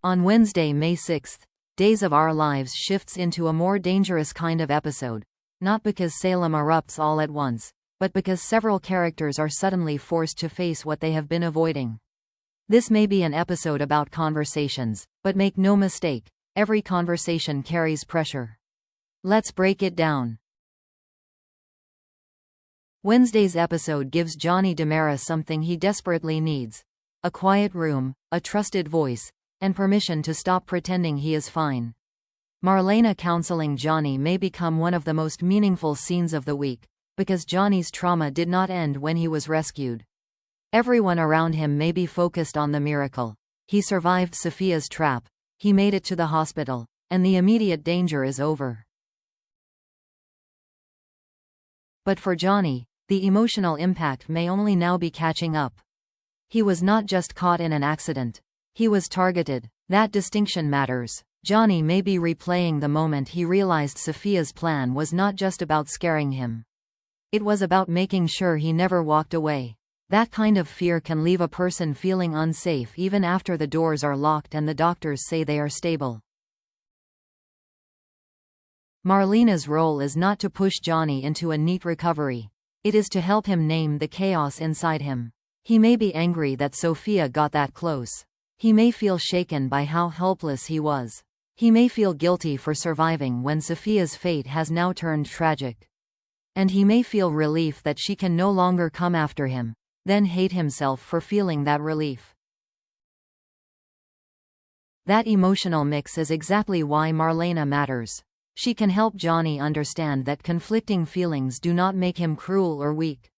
On Wednesday, May 6th, Days of Our Lives shifts into a more dangerous kind of episode, not because Salem erupts all at once, but because several characters are suddenly forced to face what they have been avoiding. This may be an episode about conversations, but make no mistake, every conversation carries pressure. Let's break it down. Wednesday's episode gives Johnny DiMera something he desperately needs: a quiet room, a trusted voice, and permission to stop pretending he is fine. Marlena counseling Johnny may become one of the most meaningful scenes of the week, because Johnny's trauma did not end when he was rescued. Everyone around him may be focused on the miracle. He survived Sophia's trap, he made it to the hospital, and the immediate danger is over. But for Johnny, the emotional impact may only now be catching up. He was not just caught in an accident. He was targeted. That distinction matters. Johnny may be replaying the moment he realized Sophia's plan was not just about scaring him. It was about making sure he never walked away. That kind of fear can leave a person feeling unsafe even after the doors are locked and the doctors say they are stable. Marlena's role is not to push Johnny into a neat recovery. It is to help him name the chaos inside him. He may be angry that Sophia got that close. He may feel shaken by how helpless he was. He may feel guilty for surviving when Sophia's fate has now turned tragic. And he may feel relief that she can no longer come after him, then hate himself for feeling that relief. That emotional mix is exactly why Marlena matters. She can help Johnny understand that conflicting feelings do not make him cruel or weak.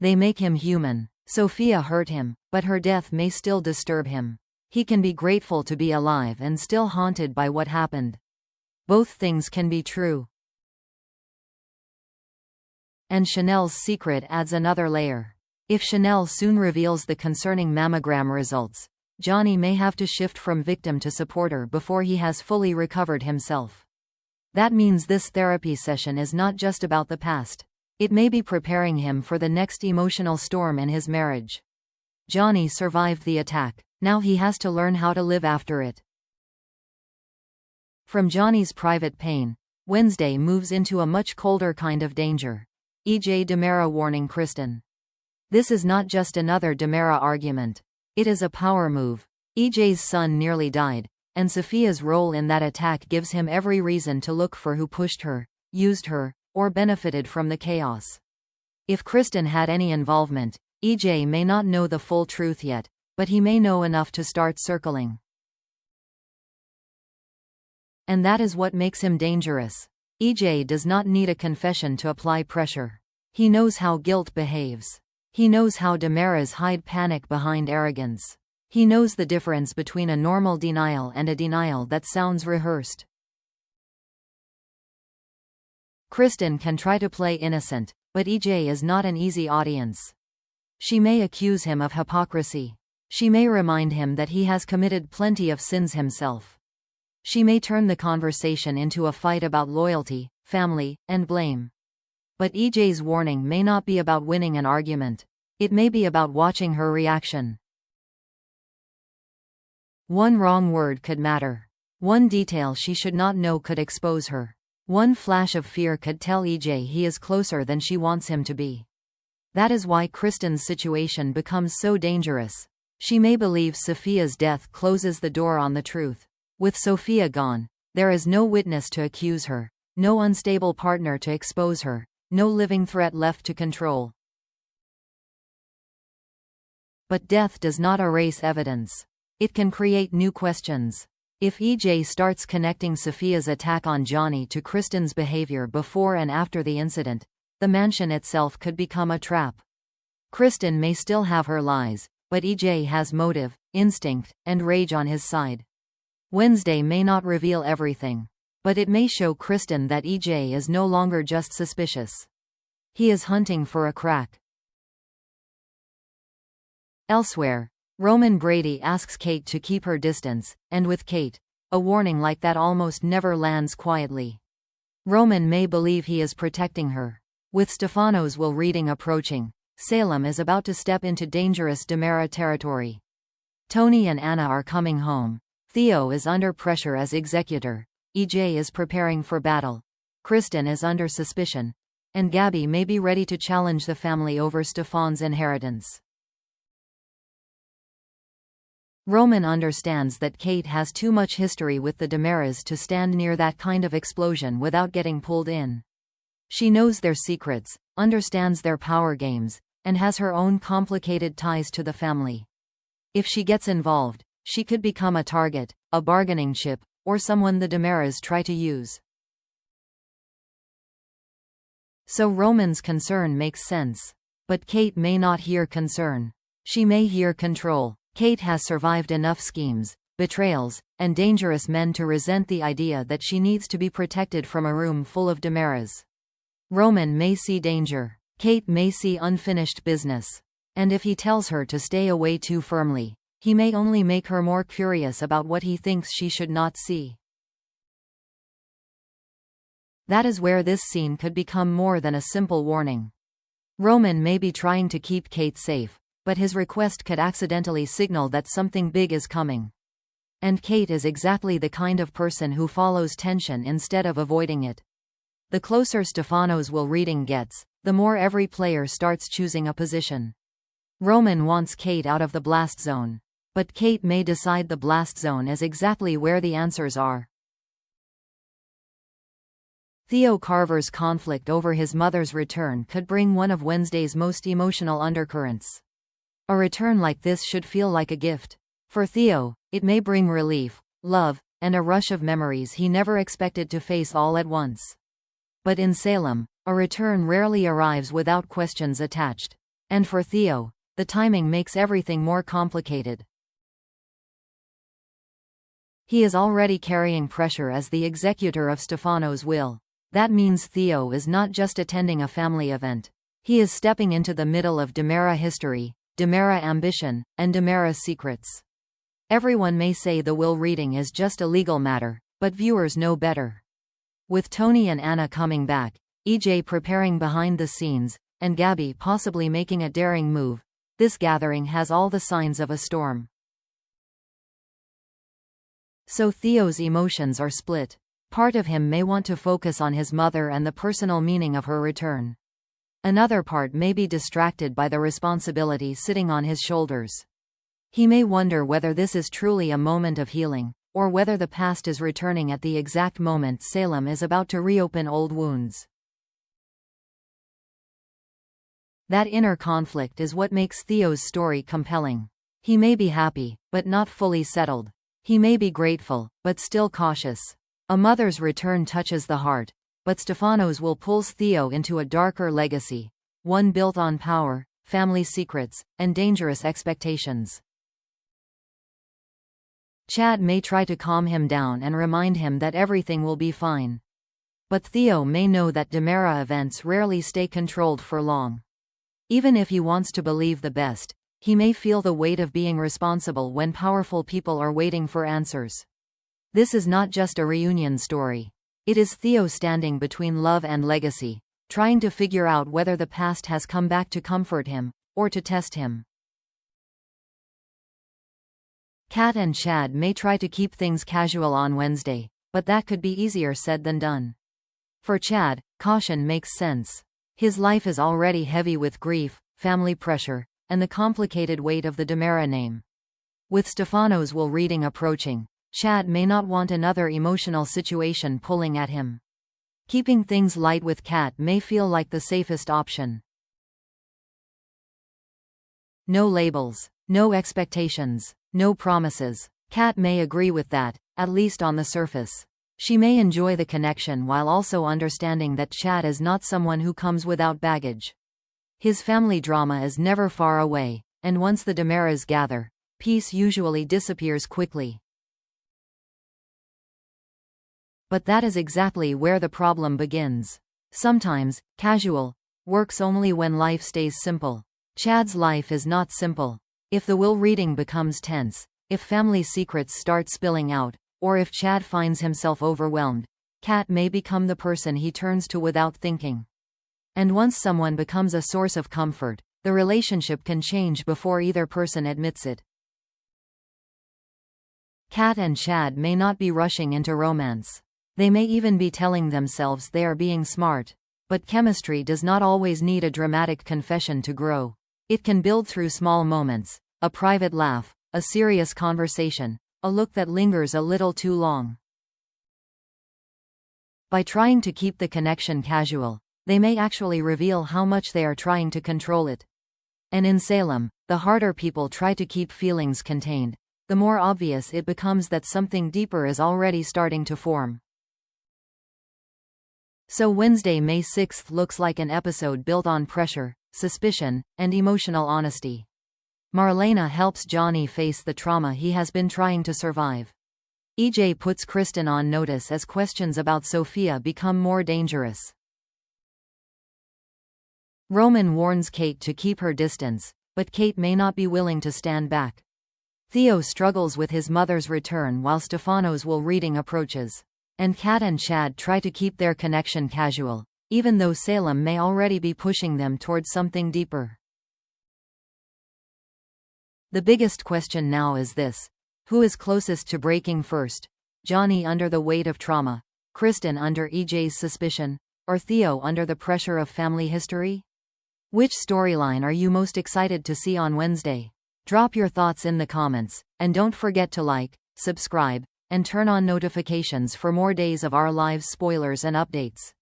They make him human. Sophia hurt him, but her death may still disturb him. He can be grateful to be alive and still haunted by what happened. Both things can be true. And Chanel's secret adds another layer. If Chanel soon reveals the concerning mammogram results, Johnny may have to shift from victim to supporter before he has fully recovered himself. That means this therapy session is not just about the past. It may be preparing him for the next emotional storm in his marriage. Johnny survived the attack. Now he has to learn how to live after it. From Johnny's private pain, Wednesday moves into a much colder kind of danger. E.J. DiMera warning Kristen. This is not just another DiMera argument. It is a power move. E.J.'s son nearly died, and Sophia's role in that attack gives him every reason to look for who pushed her, used her, or benefited from the chaos. If Kristen had any involvement, E.J. may not know the full truth yet, but he may know enough to start circling. And that is what makes him dangerous. E.J. does not need a confession to apply pressure. He knows how guilt behaves. He knows how DiMeras hide panic behind arrogance. He knows the difference between a normal denial and a denial that sounds rehearsed. Kristen can try to play innocent, but E.J. is not an easy audience. She may accuse him of hypocrisy. She may remind him that he has committed plenty of sins himself. She may turn the conversation into a fight about loyalty, family, and blame. But E.J.'s warning may not be about winning an argument. It may be about watching her reaction. One wrong word could matter. One detail she should not know could expose her. One flash of fear could tell E.J. he is closer than she wants him to be. That is why Kristen's situation becomes so dangerous. She may believe Sophia's death closes the door on the truth. With Sophia gone, there is no witness to accuse her, no unstable partner to expose her, no living threat left to control. But death does not erase evidence. It can create new questions. If E.J. starts connecting Sophia's attack on Johnny to Kristen's behavior before and after the incident, the mansion itself could become a trap. Kristen may still have her lies, but E.J. has motive, instinct, and rage on his side. Wednesday may not reveal everything, but it may show Kristen that E.J. is no longer just suspicious. He is hunting for a crack. Elsewhere, Roman Brady asks Kate to keep her distance, and with Kate, a warning like that almost never lands quietly. Roman may believe he is protecting her. With Stefano's will reading approaching, Salem is about to step into dangerous DiMera territory. Tony and Anna are coming home. Theo is under pressure as executor. EJ is preparing for battle. Kristen is under suspicion. And Gabby may be ready to challenge the family over Stefan's inheritance. Roman understands that Kate has too much history with the DiMeras to stand near that kind of explosion without getting pulled in. She knows their secrets, understands their power games, and has her own complicated ties to the family. If she gets involved, she could become a target, a bargaining chip, or someone the DiMeras try to use. So Roman's concern makes sense. But Kate may not hear concern. She may hear control. Kate has survived enough schemes, betrayals, and dangerous men to resent the idea that she needs to be protected from a room full of DiMeras. Roman may see danger. Kate may see unfinished business. And if he tells her to stay away too firmly, he may only make her more curious about what he thinks she should not see. That is where this scene could become more than a simple warning. Roman may be trying to keep Kate safe, but his request could accidentally signal that something big is coming. And Kate is exactly the kind of person who follows tension instead of avoiding it. The closer Stefanos' will reading gets, the more every player starts choosing a position. Roman wants Kate out of the blast zone. But Kate may decide the blast zone is exactly where the answers are. Theo Carver's conflict over his mother's return could bring one of Wednesday's most emotional undercurrents. A return like this should feel like a gift. For Theo, it may bring relief, love, and a rush of memories he never expected to face all at once. But in Salem, a return rarely arrives without questions attached. And for Theo, the timing makes everything more complicated. He is already carrying pressure as the executor of Stefanos' will. That means Theo is not just attending a family event. He is stepping into the middle of DiMera history, DiMera ambition, and DiMera secrets. Everyone may say the will reading is just a legal matter, but viewers know better. With Tony and Anna coming back, EJ preparing behind the scenes, and Gabby possibly making a daring move, this gathering has all the signs of a storm. So Theo's emotions are split. Part of him may want to focus on his mother and the personal meaning of her return. Another part may be distracted by the responsibility sitting on his shoulders. He may wonder whether this is truly a moment of healing, or whether the past is returning at the exact moment Salem is about to reopen old wounds. That inner conflict is what makes Theo's story compelling. He may be happy, but not fully settled. He may be grateful, but still cautious. A mother's return touches the heart, but Stefanos' will pulls Theo into a darker legacy, one built on power, family secrets, and dangerous expectations. Chad may try to calm him down and remind him that everything will be fine. But Theo may know that DiMera events rarely stay controlled for long. Even if he wants to believe the best, he may feel the weight of being responsible when powerful people are waiting for answers. This is not just a reunion story. It is Theo standing between love and legacy, trying to figure out whether the past has come back to comfort him, or to test him. Kat and Chad may try to keep things casual on Wednesday, but that could be easier said than done. For Chad, caution makes sense. His life is already heavy with grief, family pressure, and the complicated weight of the DiMera name. With Stefanos' will reading approaching, Chad may not want another emotional situation pulling at him. Keeping things light with Kat may feel like the safest option. No labels, no expectations, no promises. Kat may agree with that, at least on the surface. She may enjoy the connection while also understanding that Chad is not someone who comes without baggage. His family drama is never far away, and once the DiMeras gather, peace usually disappears quickly. But that is exactly where the problem begins. Sometimes, casual works only when life stays simple. Chad's life is not simple. If the will reading becomes tense, if family secrets start spilling out, or if Chad finds himself overwhelmed, Kat may become the person he turns to without thinking. And once someone becomes a source of comfort, the relationship can change before either person admits it. Kat and Chad may not be rushing into romance. They may even be telling themselves they are being smart. But chemistry does not always need a dramatic confession to grow. It can build through small moments, a private laugh, a serious conversation, a look that lingers a little too long. By trying to keep the connection casual, they may actually reveal how much they are trying to control it. And in Salem, the harder people try to keep feelings contained, the more obvious it becomes that something deeper is already starting to form. So Wednesday, May 6th looks like an episode built on pressure, suspicion, and emotional honesty. Marlena helps Johnny face the trauma he has been trying to survive. EJ puts Kristen on notice as questions about Sophia become more dangerous. Roman warns Kate to keep her distance, but Kate may not be willing to stand back. Theo struggles with his mother's return while Stefano's will-reading approaches. And Kat and Chad try to keep their connection casual, even though Salem may already be pushing them towards something deeper. The biggest question now is this: who is closest to breaking first? Johnny under the weight of trauma, Kristen under EJ's suspicion, or Theo under the pressure of family history? Which storyline are you most excited to see on Wednesday? Drop your thoughts in the comments, and don't forget to like, subscribe, and turn on notifications for more Days of Our Lives spoilers and updates.